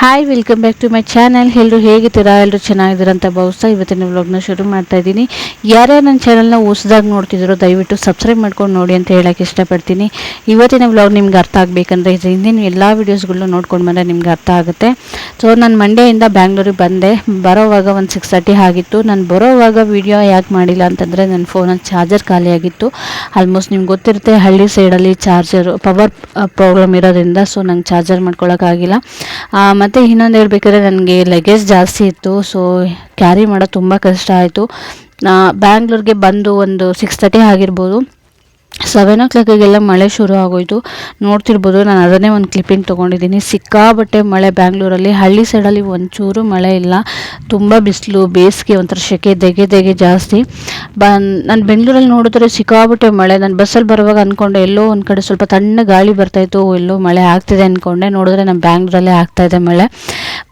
Hi, welcome back to my channel. ಎಲ್ಲರೂ ಹೇಗಿದ್ದೀರಾ? ಎಲ್ಲರೂ ಚೆನ್ನಾಗಿದ್ದೀರಾ ಅಂತ ಭಾವಿಸ್ತಾ ಇವತ್ತಿನ ವ್ಲಾಗ್ನ ಶುರು ಮಾಡ್ತಾ ಇದ್ದೀನಿ. ಯಾರ್ಯಾರು ನನ್ನ ಚಾನಲ್ನ ಹೊಸದಾಗಿ ನೋಡ್ತಿದ್ರು ದಯವಿಟ್ಟು ಸಬ್ಸ್ಕ್ರೈಬ್ ಮಾಡ್ಕೊಂಡು ನೋಡಿ ಅಂತ ಹೇಳೋಕ್ಕೆ ಇಷ್ಟಪಡ್ತೀನಿ. ಇವತ್ತಿನ ವ್ಲಾಗ್ ನಿಮ್ಗೆ ಅರ್ಥ ಆಗಬೇಕಂದ್ರೆ ಹಿಂದಿನ ಎಲ್ಲ ವೀಡಿಯೋಸ್ಗಳನ್ನ ನೋಡ್ಕೊಂಡು ಬಂದರೆ ನಿಮ್ಗೆ ಅರ್ಥ ಆಗುತ್ತೆ. ಸೊ ನಾನು ಮಂಡ್ಯದಿಂದ ಬ್ಯಾಂಗ್ಳೂರಿಗೆ ಬಂದೆ. ಬರೋವಾಗ ಒಂದು 6:30 ಆಗಿತ್ತು. ನಾನು ಬರೋವಾಗ ವೀಡಿಯೋ ಯಾಕೆ ಮಾಡಿಲ್ಲ ಅಂತಂದರೆ ನನ್ನ ಫೋನಲ್ಲಿ ಚಾರ್ಜರ್ ಖಾಲಿಯಾಗಿತ್ತು. ಆಲ್ಮೋಸ್ಟ್ ನಿಮ್ಗೆ ಗೊತ್ತಿರುತ್ತೆ, ಹಳ್ಳಿ ಸೈಡಲ್ಲಿ ಪವರ್ ಪ್ರಾಬ್ಲಮ್ ಇರೋದ್ರಿಂದ ಸೊ ನಂಗೆ ಚಾರ್ಜರ್ ಮಾಡ್ಕೊಳ್ಳೋಕ್ಕಾಗಿಲ್ಲ. ಮತ್ತು ಇನ್ನೊಂದು ಹೇಳ್ಬೇಕಾದ್ರೆ ನನಗೆ ಲಗೇಜ್ ಜಾಸ್ತಿ ಇತ್ತು. ಸೊ ಕ್ಯಾರಿ ಮಾಡೋದು ತುಂಬ ಕಷ್ಟ ಆಯಿತು. ಬ್ಯಾಂಗ್ಳೂರಿಗೆ ಬಂದು ಒಂದು 6:30 ಆಗಿರ್ಬೋದು. 7 o'clock ಮಳೆ ಶುರು ಆಗೋಯಿತು. ನೋಡ್ತಿರ್ಬೋದು, ನಾನು ಅದನ್ನೇ ಒಂದು ಕ್ಲಿಪ್ಪಿಂಗ್ ತೊಗೊಂಡಿದ್ದೀನಿ. ಸಿಕ್ಕಾಬಟ್ಟೆ ಮಳೆ ಬ್ಯಾಂಗ್ಳೂರಲ್ಲಿ. ಹಳ್ಳಿ ಸೈಡಲ್ಲಿ ಒಂಚೂರು ಮಳೆ ಇಲ್ಲ, ತುಂಬ ಬಿಸಿಲು, ಬೇಸಿಗೆ, ಒಂಥರ ಸೆಕೆ, ದೆಗೆ ಜಾಸ್ತಿ. ನಾನು ಬೆಂಗಳೂರಲ್ಲಿ ನೋಡಿದ್ರೆ ಸಿಕ್ಕಾಬಟ್ಟೆ ಮಳೆ. ನಾನು ಬಸ್ಸಲ್ಲಿ ಬರುವಾಗ ಅಂದ್ಕೊಂಡೆ ಎಲ್ಲೋ ಒಂದು ಕಡೆ ಸ್ವಲ್ಪ ತಣ್ಣ ಗಾಳಿ ಬರ್ತಾಯಿತ್ತು, ಎಲ್ಲೋ ಮಳೆ ಆಗ್ತಿದೆ ಅಂದ್ಕೊಂಡೆ. ನೋಡಿದ್ರೆ ನಮ್ಮ ಬ್ಯಾಂಗ್ಳೂರಲ್ಲೇ ಆಗ್ತಾಯಿದೆ ಮಳೆ.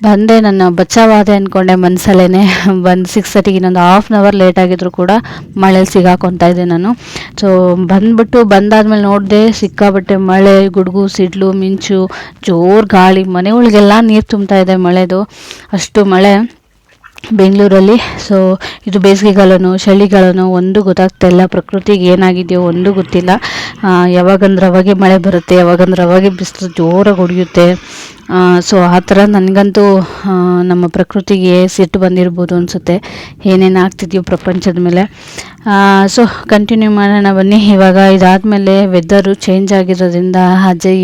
ಬಂದೆ, ನನ್ನ ಬಚಾವಾದೆ ಅಂದ್ಕೊಂಡೆ ಮನಸಲ್ಲೇ. ಬಂದು 6:30 ಇನ್ನೊಂದು ಹಾಫ್ ಆನ್ ಅವರ್ ಲೇಟ್ ಆಗಿದ್ರು ಕೂಡ ಮಳೇಲಿ ಸಿಗಾಕೊತಾ ಇದ್ದೆ ನಾನು. ಸೊ ಬಂದಾದ್ಮೇಲೆ ನೋಡಿದೆ, ಸಿಕ್ಕಾಬಟ್ಟೆ ಮಳೆ, ಗುಡುಗು, ಸಿಡ್ಲು, ಮಿಂಚು, ಜೋರು ಗಾಳಿ, ಮನೆ ಒಳಗೆಲ್ಲ ನೀರು ತುಂಬ್ತಾ ಇದೆ ಮಳೆದು, ಅಷ್ಟು ಮಳೆ ಬೆಂಗಳೂರಲ್ಲಿ. ಸೊ ಇದು ಬೇಸಿಗೆಗಾಲನೋ ಚಳಿಗಾಲನೋ ಒಂದು ಗೊತ್ತಾಗ್ತಾ ಇಲ್ಲ. ಪ್ರಕೃತಿಗೆ ಏನಾಗಿದೆಯೋ ಒಂದು ಗೊತ್ತಿಲ್ಲ. ಯಾವಾಗಂದ್ರೆ ಅವಾಗೆ ಮಳೆ ಬರುತ್ತೆ, ಯಾವಾಗಂದ್ರೆ ಅವಾಗೆ ಬಿಸಿಲು ಜೋರಾಗಿ ಹೊಡೆಯುತ್ತೆ. ಸೊ ಆ ಥರ ನನಗಂತೂ ನಮ್ಮ ಪ್ರಕೃತಿಗೆ ಸಿಟ್ಟು ಬಂದಿರ್ಬೋದು ಅನಿಸುತ್ತೆ, ಏನೇನು ಆಗ್ತಿದೆಯೋ ಪ್ರಪಂಚದ ಮೇಲೆ. ಸೊ ಕಂಟಿನ್ಯೂ ಮಾಡೋಣ ಬನ್ನಿ. ಇವಾಗ ಇದಾದಮೇಲೆ ವೆದರು ಚೇಂಜ್ ಆಗಿರೋದ್ರಿಂದ ಅಜ್ಜಿ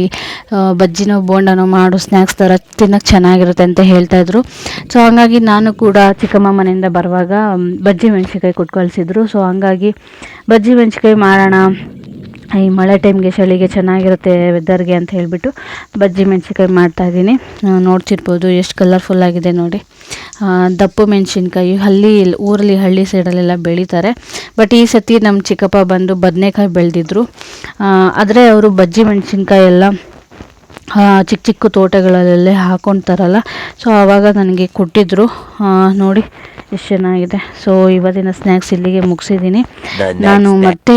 ಬಜ್ಜಿನೋ ಬೋಂಡನೋ ಮಾಡು ಸ್ನ್ಯಾಕ್ಸ್ ಥರ ತಿನ್ನೋಕ್ಕೆ ಚೆನ್ನಾಗಿರುತ್ತೆ ಅಂತ ಹೇಳ್ತಾಯಿದ್ರು. ಸೊ ಹಂಗಾಗಿ ನಾನು ಕೂಡ ಚಿಕ್ಕಮ್ಮ ಮನೆಯಿಂದ ಬರುವಾಗ ಬಜ್ಜಿ ಮೆಣಸಿನ್ಕಾಯಿ ಕೊಟ್ಟು ಕಳಿಸಿದ್ರು. ಸೊ ಹಂಗಾಗಿ ಬಜ್ಜಿ ಮೆಣಸಿನ್ಕಾಯಿ ಮಾಡೋಣ, ಈ ಮಳೆ ಟೈಮ್ಗೆ ಚಳಿಗೆ ಚೆನ್ನಾಗಿರುತ್ತೆ ವೆದರ್ಗೆ ಅಂತ ಹೇಳಿಬಿಟ್ಟು ಬಜ್ಜಿ ಮೆಣಸಿನ್ಕಾಯಿ ಮಾಡ್ತಾಯಿದ್ದೀನಿ. ನೋಡ್ತಿರ್ಬೋದು ಎಷ್ಟು ಕಲರ್ಫುಲ್ ಆಗಿದೆ ನೋಡಿ. ದಪ್ಪು ಮೆಣಸಿನ್ಕಾಯಿ ಊರಲ್ಲಿ ಹಳ್ಳಿ ಸೈಡಲ್ಲೆಲ್ಲ ಬೆಳೀತಾರೆ. ಬಟ್ ಈ ಸತಿ ನಮ್ಮ ಚಿಕ್ಕಪ್ಪ ಬಂದು ಬದನೆಕಾಯಿ ಬೆಳೆದಿದ್ರು. ಆದರೆ ಅವರು ಬಜ್ಜಿ ಮೆಣಸಿನ್ಕಾಯಿ ಎಲ್ಲ ಚಿಕ್ಕ ತೋಟಗಳಲ್ಲೇ ಹಾಕ್ಕೊಳ್ತಾರಲ್ಲ, ಸೊ ಆವಾಗ ನನಗೆ ಕೊಟ್ಟಿದ್ದರು. ನೋಡಿ ಎಷ್ಟು ಚೆನ್ನಾಗಿದೆ. ಸೊ ಇವತ್ತಿನ ಸ್ನ್ಯಾಕ್ಸ್ ಇಲ್ಲಿಗೆ ಮುಗಿಸಿದ್ದೀನಿ. ನಾನು ಮತ್ತೆ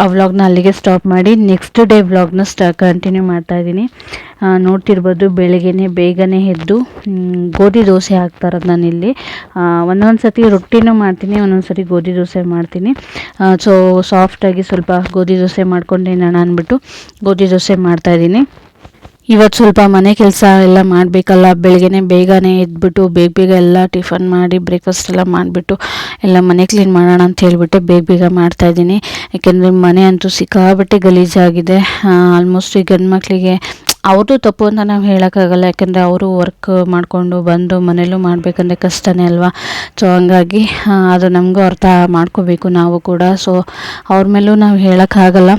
ಆ ವ್ಲಾಗ್ನ ಅಲ್ಲಿಗೆ ಸ್ಟಾಪ್ ಮಾಡಿ ನೆಕ್ಸ್ಟ್ ಡೇ ವ್ಲಾಗ್ನ ಕಂಟಿನ್ಯೂ ಮಾಡ್ತಾಯಿದ್ದೀನಿ. ನೋಡ್ತಿರ್ಬೋದು, ಬೇಗನೆ ಎದ್ದು ಗೋಧಿ ದೋಸೆ ಹಾಕ್ತಾರದು ನಾನಿಲ್ಲಿ. ಒಂದೊಂದು ಸತಿ ರೊಟ್ಟಿನೂ ಮಾಡ್ತೀನಿ, ಒಂದೊಂದು ಸತಿ ಗೋಧಿ ದೋಸೆ ಮಾಡ್ತೀನಿ. ಸೊ ಸಾಫ್ಟಾಗಿ ಸ್ವಲ್ಪ ಗೋಧಿ ದೋಸೆ ಮಾಡ್ಕೊಂಡೇನೋಣ ಅಂದ್ಬಿಟ್ಟು ಗೋಧಿ ದೋಸೆ ಮಾಡ್ತಾಯಿದ್ದೀನಿ. ಇವತ್ತು ಸ್ವಲ್ಪ ಮನೆ ಕೆಲಸ ಎಲ್ಲ ಮಾಡಬೇಕಲ್ಲ, ಬೇಗನೆ ಎದ್ಬಿಟ್ಟು ಬೇಗ ಎಲ್ಲ ಟಿಫನ್ ಮಾಡಿ ಬ್ರೇಕ್ಫಾಸ್ಟ್ ಎಲ್ಲ ಮಾಡಿಬಿಟ್ಟು ಎಲ್ಲ ಮನೆ ಕ್ಲೀನ್ ಮಾಡೋಣ ಅಂತ ಹೇಳಿಬಿಟ್ಟು ಬೇಗ ಮಾಡ್ತಾಯಿದ್ದೀನಿ. ಯಾಕೆಂದರೆ ಮನೆ ಅಂತೂ ಸಿಕ್ಕಾಬಟ್ಟೆ ಗಲೀಜಾಗಿದೆ. ಆಲ್ಮೋಸ್ಟ್ ಈ ಗಂಡು ಮಕ್ಕಳಿಗೆ ಅವ್ರದ್ದು ತಪ್ಪು ಅಂತ ನಾವು ಹೇಳೋಕ್ಕಾಗಲ್ಲ, ಯಾಕೆಂದರೆ ಅವರು ವರ್ಕ್ ಮಾಡಿಕೊಂಡು ಬಂದು ಮನೇಲೂ ಮಾಡಬೇಕಂದ್ರೆ ಕಷ್ಟನೇ ಅಲ್ವಾ. ಸೊ ಹಂಗಾಗಿ ಅದು ನಮಗೂ ಅರ್ಥ ಮಾಡ್ಕೋಬೇಕು ನಾವು ಕೂಡ. ಸೊ ಅವ್ರ ಮೇಲೂ ನಾವು ಹೇಳೋಕ್ಕಾಗಲ್ಲ,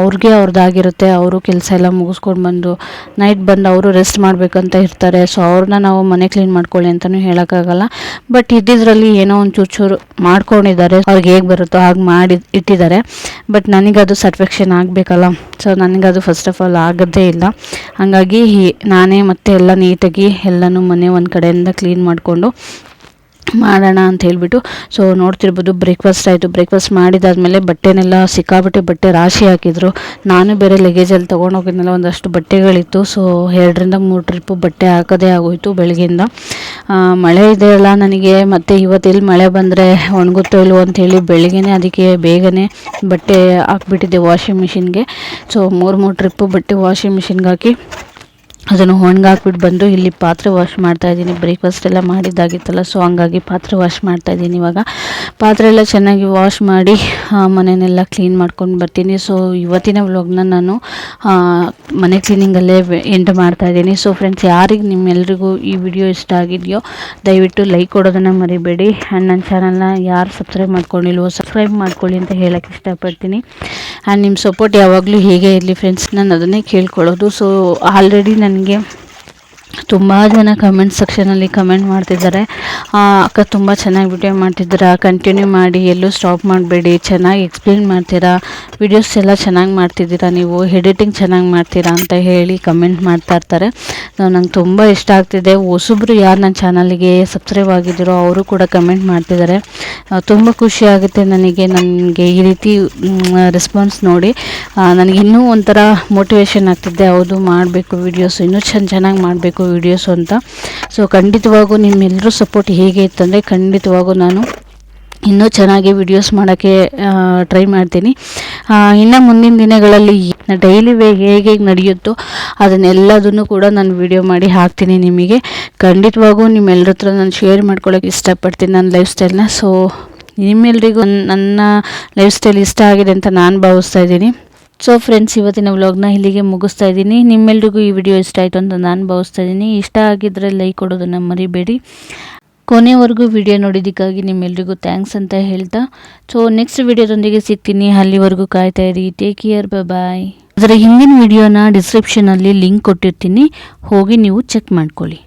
ಅವ್ರಿಗೆ ಅವ್ರದ್ದಾಗಿರುತ್ತೆ. ಅವರು ಕೆಲಸ ಎಲ್ಲ ಮುಗಿಸ್ಕೊಂಡು ಬಂದು ನೈಟ್ ಬಂದು ಅವರು ರೆಸ್ಟ್ ಮಾಡಬೇಕಂತ ಇರ್ತಾರೆ. ಸೊ ಅವ್ರನ್ನ ನಾವು ಮನೆ ಕ್ಲೀನ್ ಮಾಡ್ಕೊಳ್ಳಿ ಅಂತಲೂ ಹೇಳೋಕ್ಕಾಗಲ್ಲ. ಬಟ್ ಇದ್ದಿದ್ರಲ್ಲಿ ಏನೋ ಒಂದು ಚೂರು ಮಾಡ್ಕೊಂಡಿದ್ದಾರೆ, ಅವ್ರಿಗೆ ಹೇಗೆ ಬರುತ್ತೋ ಹಾಗೆ ಮಾಡಿ ಇಟ್ಟಿದ್ದಾರೆ. ಬಟ್ ನನಗದು ಸ್ಯಾಟಿಸ್ಫ್ಯಾಕ್ಷನ್ ಆಗಬೇಕಲ್ಲ. ಸೊ ನನಗದು ಫಸ್ಟ್ ಆಫ್ ಆಲ್ ಆಗೋದೇ ಇಲ್ಲ. ಹಾಗಾಗಿ ನಾನೇ ಮತ್ತೆ ಎಲ್ಲ ನೀಟಾಗಿ ಎಲ್ಲನೂ ಮನೆ ಒಂದು ಕಡೆಯಿಂದ ಕ್ಲೀನ್ ಮಾಡಿಕೊಂಡು ಮಾಡೋಣ ಅಂತ ಹೇಳಿಬಿಟ್ಟು. ಸೊ ನೋಡ್ತಿರ್ಬೋದು, ಬ್ರೇಕ್ಫಾಸ್ಟ್ ಆಯಿತು. ಬ್ರೇಕ್ಫಾಸ್ಟ್ ಮಾಡಿದಾದ್ಮೇಲೆ ಬಟ್ಟೆನೆಲ್ಲ ಸಿಕ್ಕಾಬಟ್ಟೆ ಬಟ್ಟೆ ರಾಶಿ ಹಾಕಿದ್ರು. ನಾನು ಬೇರೆ ಲಗೇಜಲ್ಲಿ ತೊಗೊಂಡೋಗಿದ್ನೆಲ್ಲ ಒಂದಷ್ಟು ಬಟ್ಟೆಗಳಿತ್ತು. ಸೊ 2-3 ಟ್ರಿಪ್ಪು ಬಟ್ಟೆ ಹಾಕೋದೇ ಆಗೋಯಿತು ಬೆಳಗ್ಗೆಯಿಂದ. ಮಳೆ ಇದೆಯಲ್ಲ ನನಗೆ, ಮತ್ತು ಇವತ್ತೆಲ್ಲಿ ಮಳೆ ಬಂದರೆ ಒಣಗುತ್ತೋ ಇಲ್ವೋ ಅಂಥೇಳಿ ಬೆಳಗ್ಗೆನೇ ಅದಕ್ಕೆ ಬೇಗನೆ ಬಟ್ಟೆ ಹಾಕ್ಬಿಟ್ಟಿದ್ದೆ ವಾಷಿಂಗ್ ಮಿಷಿನ್ಗೆ. ಸೊ 3 ಟ್ರಿಪ್ಪು ಬಟ್ಟೆ ವಾಷಿಂಗ್ ಮಿಷಿನ್ಗೆ ಹಾಕಿ ಅದನ್ನು ಒಣಗಾಕ್ಬಿಟ್ಟು ಬಂದು ಇಲ್ಲಿ ಪಾತ್ರೆ ವಾಶ್ ಮಾಡ್ತಾಯಿದ್ದೀನಿ. ಬ್ರೇಕ್ಫಾಸ್ಟ್ ಎಲ್ಲ ಮಾಡಿದ್ದಾಗಿತ್ತಲ್ಲ, ಸೊ ಹಂಗಾಗಿ ಪಾತ್ರೆ ವಾಶ್ ಮಾಡ್ತಾಯಿದ್ದೀನಿ. ಇವಾಗ ಪಾತ್ರೆ ಎಲ್ಲ ಚೆನ್ನಾಗಿ ವಾಶ್ ಮಾಡಿ ಮನೆಯನ್ನೆಲ್ಲ ಕ್ಲೀನ್ ಮಾಡ್ಕೊಂಡು ಬರ್ತೀನಿ. ಸೊ ಇವತ್ತಿನ ವ್ಲಾಗ್ನ ನಾನು ಮನೆ ಕ್ಲೀನಿಂಗಲ್ಲೇ ಎಂಡ್ ಮಾಡ್ತಾಯಿದ್ದೀನಿ. ಸೊ ಫ್ರೆಂಡ್ಸ್, ಯಾರಿಗೆ ನಿಮ್ಮೆಲ್ರಿಗೂ ಈ ವಿಡಿಯೋ ಇಷ್ಟ ಆಗಿದೆಯೋ ದಯವಿಟ್ಟು ಲೈಕ್ ಕೊಡೋದನ್ನು ಮರಿಬೇಡಿ. ಆ್ಯಂಡ್ ನನ್ನ ಚಾನಲ್ನ ಯಾರು ಸಬ್ಸ್ಕ್ರೈಬ್ ಮಾಡ್ಕೊಂಡಿಲ್ವೋ ಸಬ್ಸ್ಕ್ರೈಬ್ ಮಾಡ್ಕೊಳ್ಳಿ ಅಂತ ಹೇಳೋಕ್ಕೆ ಇಷ್ಟಪಡ್ತೀನಿ. ಆ್ಯಂಡ್ ನಿಮ್ಮ ಸಪೋರ್ಟ್ ಯಾವಾಗಲೂ ಹೇಗೆ ಇರಲಿ ಫ್ರೆಂಡ್ಸ್, ನಾನು ಅದನ್ನೇ ಕೇಳ್ಕೊಳ್ಳೋದು. ಸೊ ಆಲ್ರೆಡಿ ನನಗೆ ತುಂಬ ಜನ ಕಮೆಂಟ್ ಸೆಕ್ಷನಲ್ಲಿ ಕಮೆಂಟ್ ಮಾಡ್ತಿದ್ದಾರೆ, ಅಕ್ಕ ತುಂಬ ಚೆನ್ನಾಗಿ ವಿಡಿಯೋ ಮಾಡ್ತಿದ್ದೀರಾ, ಕಂಟಿನ್ಯೂ ಮಾಡಿ, ಎಲ್ಲೂ ಸ್ಟಾಪ್ ಮಾಡಬೇಡಿ, ಚೆನ್ನಾಗಿ ಎಕ್ಸ್ಪ್ಲೇನ್ ಮಾಡ್ತೀರಾ, ವಿಡಿಯೋಸ್ ಎಲ್ಲ ಚೆನ್ನಾಗಿ ಮಾಡ್ತಿದ್ದೀರಾ, ನೀವು ಎಡಿಟಿಂಗ್ ಚೆನ್ನಾಗಿ ಮಾಡ್ತೀರಾ ಅಂತ ಹೇಳಿ ಕಮೆಂಟ್ ಮಾಡ್ತಾ ಇರ್ತಾರೆ. ನಂಗೆ ತುಂಬ ಇಷ್ಟ ಆಗ್ತಿದೆ. ಹೊಸಬ್ರು ಯಾರು ನನ್ನ ಚಾನಲ್ಗೆ ಸಬ್ಸ್ಕ್ರೈಬ್ ಆಗಿದ್ದೀರೋ ಅವರು ಕೂಡ ಕಮೆಂಟ್ ಮಾಡ್ತಿದ್ದಾರೆ. ತುಂಬ ಖುಷಿ ಆಗುತ್ತೆ ನನಗೆ ಈ ರೀತಿ ರೆಸ್ಪಾನ್ಸ್ ನೋಡಿ. ನನಗೆ ಇನ್ನೂ ಒಂಥರ ಮೋಟಿವೇಶನ್ ಆಗ್ತಿದೆ, ಹೌದು ಮಾಡಬೇಕು, ವಿಡಿಯೋಸ್ ಇನ್ನೂ ಚೆನ್ನಾಗಿ ಮಾಡಬೇಕು ಮಾಡಬೇಕು ವೀಡಿಯೋಸು ಅಂತ. ಸೊ ಖಂಡಿತವಾಗೂ ನಿಮ್ಮೆಲ್ಲರೂ ಸಪೋರ್ಟ್ ಹೇಗೆ ಇತ್ತಂದರೆ ಖಂಡಿತವಾಗೂ ನಾನು ಇನ್ನೂ ಚೆನ್ನಾಗಿ ವಿಡಿಯೋಸ್ ಮಾಡೋಕ್ಕೆ ಟ್ರೈ ಮಾಡ್ತೀನಿ. ಇನ್ನು ಮುಂದಿನ ದಿನಗಳಲ್ಲಿ ಡೈಲಿ ಹೇಗೆ ನಡೆಯುತ್ತೋ ಅದನ್ನೆಲ್ಲದನ್ನು ಕೂಡ ನಾನು ವಿಡಿಯೋ ಮಾಡಿ ಹಾಕ್ತೀನಿ ನಿಮಗೆ. ಖಂಡಿತವಾಗೂ ನಿಮ್ಮೆಲ್ಲರ ಹತ್ರ ನಾನು ಶೇರ್ ಮಾಡ್ಕೊಳ್ಳೋಕೆ ಇಷ್ಟಪಡ್ತೀನಿ ನನ್ನ ಲೈಫ್ ಸ್ಟೈಲ್ನ. ಸೊ ನಿಮ್ಮೆಲ್ಲರಿಗೂ ನನ್ನ ಲೈಫ್ ಸ್ಟೈಲ್ ಇಷ್ಟ ಆಗಿದೆ ಅಂತ ನಾನು ಭಾವಿಸ್ತಾ ಇದ್ದೀನಿ. ಸೊ ಫ್ರೆಂಡ್ಸ್, ಇವತ್ತಿನ ವ್ಲಾಗ್ನ ಇಲ್ಲಿಗೆ ಮುಗಿಸ್ತಾ ಇದ್ದೀನಿ. ನಿಮ್ಮೆಲ್ರಿಗೂ ಈ ವಿಡಿಯೋ ಇಷ್ಟ ಆಯಿತು ಅಂತ ನಾನು ಭಾವಿಸ್ತಾ ಇದ್ದೀನಿ. ಇಷ್ಟ ಆಗಿದ್ದರೆ ಲೈಕ್ ಕೊಡೋದನ್ನು ಮರಿಬೇಡಿ. ಕೊನೆವರೆಗೂ ವಿಡಿಯೋ ನೋಡಿದ್ದಕ್ಕಾಗಿ ನಿಮ್ಮೆಲ್ರಿಗೂ ಥ್ಯಾಂಕ್ಸ್ ಅಂತ ಹೇಳ್ತಾ, ಸೊ ನೆಕ್ಸ್ಟ್ ವಿಡಿಯೋದೊಂದಿಗೆ ಸಿಗ್ತೀನಿ. ಅಲ್ಲಿವರೆಗೂ ಕಾಯ್ತಾ ಇರಿ. ಟೇಕ್ ಕೇರ್, ಬಾಯ್. ಅದರ ಹಿಂದಿನ ವಿಡಿಯೋನ ಡಿಸ್ಕ್ರಿಪ್ಷನಲ್ಲಿ ಲಿಂಕ್ ಕೊಟ್ಟಿರ್ತೀನಿ, ಹೋಗಿ ನೀವು ಚೆಕ್ ಮಾಡ್ಕೊಳ್ಳಿ.